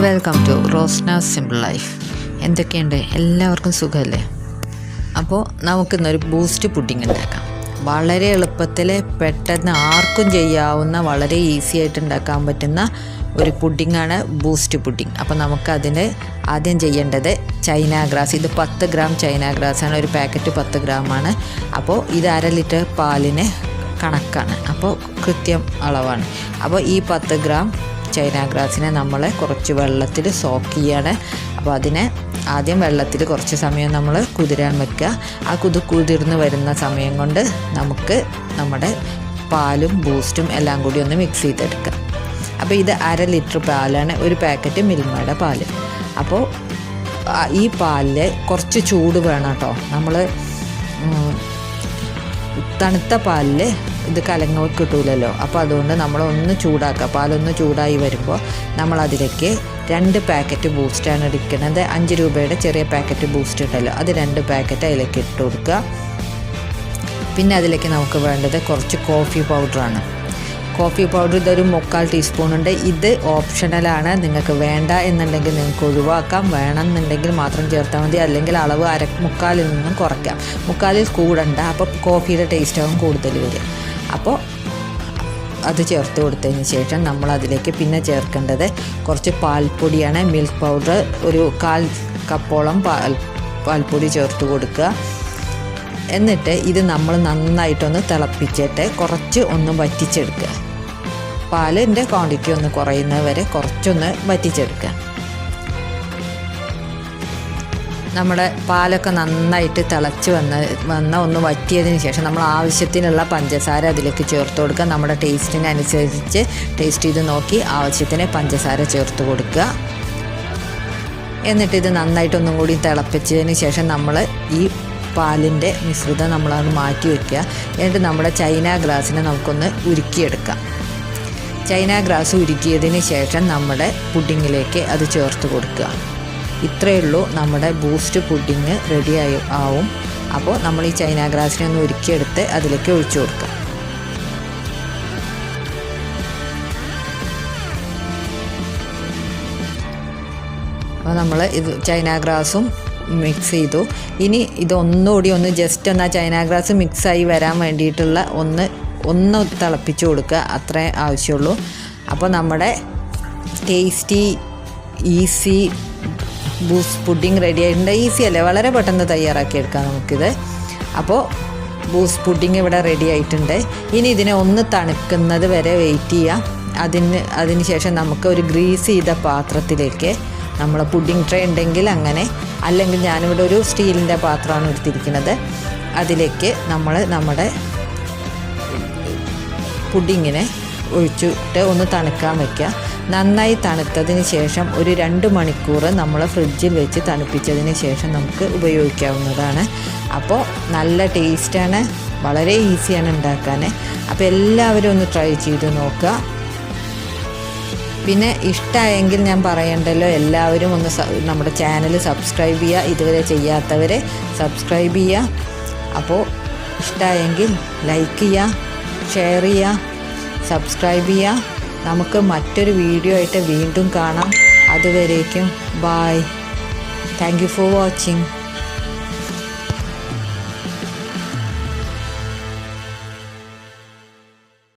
Welcome to simple life. എന്തൊക്കെയുണ്ട്, എല്ലാവർക്കും സുഖമല്ലേ? അപ്പോൾ നമുക്കിന്നൊരു ബൂസ്റ്റ് പുഡിംഗ് ഉണ്ടാക്കാം. വളരെ എളുപ്പത്തിൽ പെട്ടെന്ന് ആർക്കും ചെയ്യാവുന്ന വളരെ ഈസി ആയിട്ട് ഉണ്ടാക്കാൻ പറ്റുന്ന ഒരു പുഡിങ്ങാണ് ബൂസ്റ്റ് പുഡിംഗ്. അപ്പോൾ നമുക്കതിന് ആദ്യം ചെയ്യേണ്ടത് ചൈന ഗ്രാസ്. ഇത് 10 ഗ്രാം ചൈന ഗ്രാസാണ്. ഒരു പാക്കറ്റ് 10 ഗ്രാമാണ്. അപ്പോൾ ഇത് 1/2 ലിറ്റർ പാലിന് കണക്കാണ്. അപ്പോൾ കൃത്യം അളവാണ്. അപ്പോൾ ഈ 10 ഗ്രാം ചൈന ഗ്രാസിനെ നമ്മൾ കുറച്ച് വെള്ളത്തിൽ സോക്ക് ചെയ്യാണ്. അപ്പോൾ അതിനെ ആദ്യം വെള്ളത്തിൽ കുറച്ച് സമയം നമ്മൾ കുതിരാൻ വെക്കുക. ആ കുതിർന്ന് വരുന്ന സമയം കൊണ്ട് നമുക്ക് നമ്മുടെ പാലും ബൂസ്റ്റും എല്ലാം കൂടി ഒന്ന് മിക്സ് ചെയ്തെടുക്കാം. അപ്പോൾ ഇത് 1/2 ലിറ്റർ പാലാണ്, ഒരു പാക്കറ്റ് മിൽമയുടെ പാല്. അപ്പോൾ ഈ പാലിൽ കുറച്ച് ചൂട് വേണം കേട്ടോ. നമ്മൾ തണുത്ത പാലിൽ ഇത് കലങ്ങി കിട്ടൂലല്ലോ. അപ്പോൾ അതുകൊണ്ട് നമ്മളൊന്ന് ചൂടാക്കുക. പാലൊന്ന് ചൂടായി വരുമ്പോൾ നമ്മളതിലേക്ക് 2 പാക്കറ്റ് ബൂസ്റ്റാണ് എടുക്കുന്നത്. 5 രൂപയുടെ ചെറിയ പാക്കറ്റ് ബൂസ്റ്റ് ഉണ്ടല്ലോ, അത് 2 പാക്കറ്റ് അതിലേക്ക് ഇട്ട് കൊടുക്കുക. പിന്നെ അതിലേക്ക് നമുക്ക് വേണ്ടത് കുറച്ച് കോഫി പൗഡറാണ്. കോഫി പൗഡർ ഇതൊരു 3/4 ടീസ്പൂൺ ഉണ്ട്. ഇത് ഓപ്ഷണലാണ്. നിങ്ങൾക്ക് വേണ്ട എന്നുണ്ടെങ്കിൽ നിങ്ങൾക്ക് ഒഴിവാക്കാം, വേണമെന്നുണ്ടെങ്കിൽ മാത്രം ചേർത്താൽ മതി. അല്ലെങ്കിൽ അളവ് 3/4 നിന്നും കുറയ്ക്കാം. 3/4 കൂടണ്ട, അപ്പോൾ കോഫിയുടെ ടേസ്റ്റാവും കൂടുതൽ വരിക. അപ്പോൾ അത് ചേർത്ത് കൊടുത്തതിന് ശേഷം നമ്മളതിലേക്ക് പിന്നെ ചേർക്കേണ്ടത് കുറച്ച് പാൽപ്പൊടിയാണ്. മിൽക്ക് പൗഡർ ഒരു 1/4 കപ്പോളം പാൽപ്പൊടി ചേർത്ത് കൊടുക്കുക. എന്നിട്ട് ഇത് നമ്മൾ നന്നായിട്ടൊന്ന് തിളപ്പിച്ചിട്ട് കുറച്ച് ഒന്ന് വറ്റിച്ചെടുക്കുക. പാലിൻ്റെ ക്വാണ്ടിറ്റി ഒന്ന് കുറയുന്നത് വരെ കുറച്ചൊന്ന് വറ്റിച്ചെടുക്കുക. നമ്മുടെ പാലൊക്കെ നന്നായിട്ട് തിളച്ച് വന്ന ഒന്ന് വറ്റിയതിന് ശേഷം നമ്മൾ ആവശ്യത്തിനുള്ള പഞ്ചസാര അതിലേക്ക് ചേർത്ത് കൊടുക്കുക. നമ്മുടെ ടേസ്റ്റിനനുസരിച്ച് ടേസ്റ്റ് ചെയ്ത് നോക്കി ആവശ്യത്തിന് പഞ്ചസാര ചേർത്ത് കൊടുക്കുക. എന്നിട്ട് ഇത് നന്നായിട്ടൊന്നും കൂടി തിളപ്പിച്ചതിന് ശേഷം നമ്മൾ ഈ പാലിൻ്റെ മിശ്രിതം നമ്മളത് മാറ്റി വയ്ക്കുക. എന്നിട്ട് നമ്മുടെ ചൈന ഗ്രാസിനെ നമുക്കൊന്ന് ഉരുക്കിയെടുക്കാം. ചൈന ഗ്രാസ് ഉരുക്കിയതിന് ശേഷം നമ്മുടെ പുഡിങ്ങിലേക്ക് അത് ചേർത്ത് കൊടുക്കുക. ഇത്രയേ ഉള്ളൂ, നമ്മുടെ ബൂസ്റ്റ് പുഡിങ് റെഡി ആവും. അപ്പോൾ നമ്മൾ ഈ ചൈന ഗ്രാസിനെ ഒന്ന് ഉരുക്കിയെടുത്ത് അതിലേക്ക് ഒഴിച്ചു കൊടുക്കുക. അപ്പോൾ നമ്മൾ ഇത് ചൈന ഗ്രാസും മിക്സ് ചെയ്തു. ഇനി ഇതൊന്നുകൂടി ഒന്ന് ജസ്റ്റ് ഒന്ന് ആ ചൈന ഗ്രാസ് മിക്സായി വരാൻ വേണ്ടിയിട്ടുള്ള ഒന്ന് തിളപ്പിച്ച് കൊടുക്കുക, അത്രേ ആവശ്യമുള്ളൂ. അപ്പോൾ നമ്മുടെ tasty easy boost pudding ready ആയിട്ടുണ്ട്. ഈസി അല്ലേ, വളരെ പെട്ടെന്ന് തയ്യാറാക്കിയെടുക്കാം നമുക്കിത്. അപ്പോൾ ബൂസ്റ്റ് പുഡിംഗ് ഇവിടെ റെഡി ആയിട്ടുണ്ട്. ഇനി ഇതിനെ ഒന്ന് തണുക്കുന്നത് വരെ വെയിറ്റ് ചെയ്യാം. അതിന് ശേഷം നമുക്ക് ഒരു ഗ്രീസ് ചെയ്ത പാത്രത്തിലേക്ക് നമ്മൾ പുഡിംഗ് ട്രേ ഉണ്ടെങ്കിൽ അങ്ങനെ, അല്ലെങ്കിൽ ഞാനിവിടെ ഒരു സ്റ്റീലിൻ്റെ പാത്രമാണ് എടുത്തിരിക്കുന്നത്. അതിലേക്ക് നമ്മൾ നമ്മുടെ പുഡിങ്ങിനെ ഒഴിച്ചിട്ട് ഒന്ന് തണുക്കാൻ വയ്ക്കുക. നന്നായി തണുത്തതിന് ശേഷം ഒരു 2 മണിക്കൂർ നമ്മൾ ഫ്രിഡ്ജിൽ വെച്ച് തണുപ്പിച്ചതിന് ശേഷം നമുക്ക് ഉപയോഗിക്കാവുന്നതാണ്. അപ്പോൾ നല്ല ടേസ്റ്റാണ്, വളരെ ഈസിയാണ് ഉണ്ടാക്കാൻ. അപ്പോൾ എല്ലാവരും ഒന്ന് ട്രൈ ചെയ്ത് നോക്കുക. പിന്നെ ഇഷ്ടമായെങ്കിൽ ഞാൻ പറയണ്ടല്ലോ, എല്ലാവരും ഒന്ന് നമ്മുടെ ചാനൽ സബ്സ്ക്രൈബ് ചെയ്യുക. ഇതുവരെ ചെയ്യാത്തവർ സബ്സ്ക്രൈബ് ചെയ്യുക. അപ്പോൾ ഇഷ്ടമായെങ്കിൽ ലൈക്ക് ചെയ്യുക, ഷെയർ ചെയ്യുക, സബ്സ്ക്രൈബ് ചെയ്യുക. നമുക്ക് മറ്റൊരു വീഡിയോ ആയിട്ട് വീണ്ടും കാണാം. അതുവരേക്കും bye. Thank you for watching.